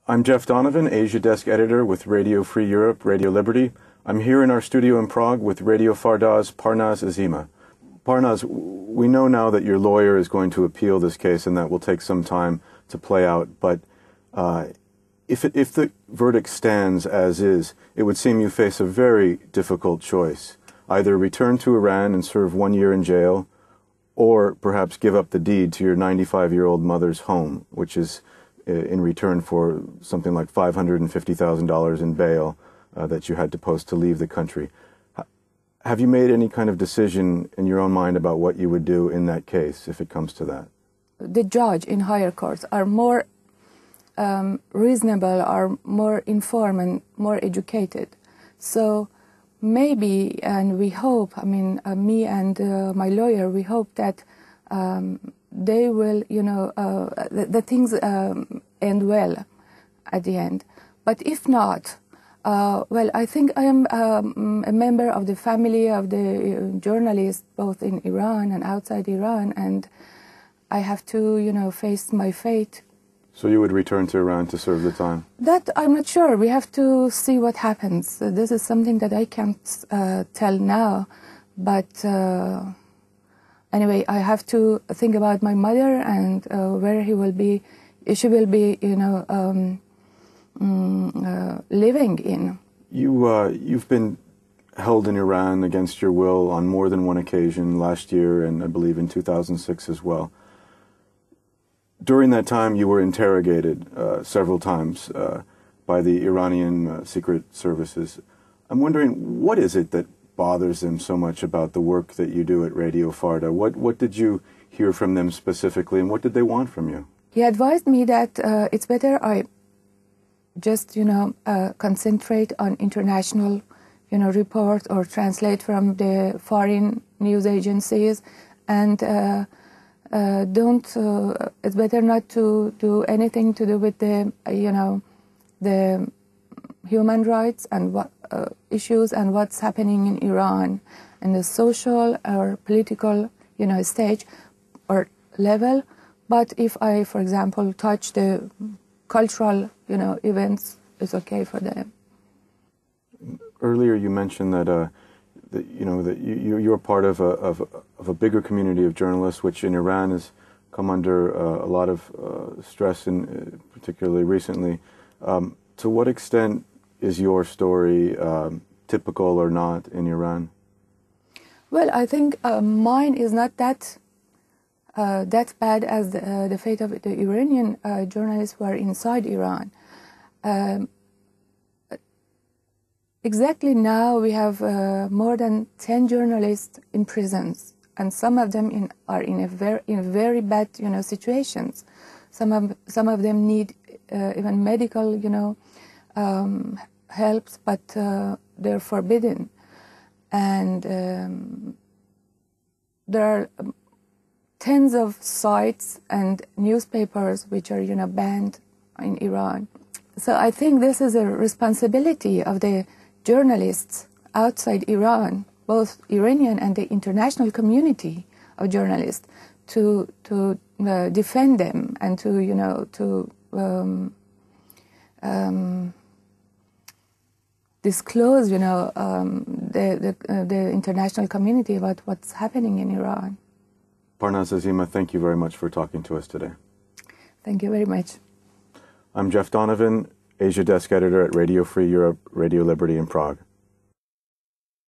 I'm Jeff Donovan, Asia Desk Editor with Radio Free Europe, Radio Liberty. I'm here in our studio in Prague with Radio Farda's Parnaz Azima. Parnaz, we know now that your lawyer is going to appeal this case and that will take some time to play out, but if the verdict stands as is, it would seem you face a very difficult choice. Either return to Iran and serve 1 year in jail, or perhaps give up the deed to your 95-year-old mother's home, which is in return for something like $550,000 in bail that you had to post to leave the country. Have you made any kind of decision in your own mind about what you would do in that case, if it comes to that? The judge in higher courts are more reasonable, are more informed and more educated. So maybe, and we hope, me and my lawyer, we hope that they will, the things end well at the end. But if not, well, I think I am a member of the family of the journalists, both in Iran and outside Iran, and I have to, face my fate. So you would return to Iran to serve the time? That I'm not sure. We have to see what happens. This is something that I can't tell now, but anyway, I have to think about my mother and where she will be, living in. You've been held in Iran against your will on more than one occasion last year, and I believe in 2006 as well. During that time, you were interrogated several times by the Iranian secret services. I'm wondering, what is it that bothers them so much about the work that you do at Radio Farda? What did you hear from them specifically, and what did they want from you? He advised me that it's better I just, concentrate on international, report or translate from the foreign news agencies, and it's better not to do anything to do with the, the human rights and what issues and what's happening in Iran and the social or political, stage or level. But if I, for example, touch the cultural, events, it's okay for them. Earlier, you mentioned that you're part of a bigger community of journalists, which in Iran has come under a lot of stress, particularly recently. To what extent is your story typical or not in Iran? Well, I think mine is not that bad as the fate of the Iranian journalists who are inside Iran. Exactly now we have more than 10 journalists in prisons, and some of them are in very bad situations. Some of them need even medical helps, but they're forbidden. And there are tens of sites and newspapers which are banned in Iran. So I think this is a responsibility of the journalists outside Iran, both Iranian and the international community of journalists, to defend them and to disclose the international community about what's happening in Iran. Parnaz Azima, thank you very much for talking to us today. Thank you very much. I'm Jeff Donovan, Asia Desk Editor at Radio Free Europe, Radio Liberty in Prague.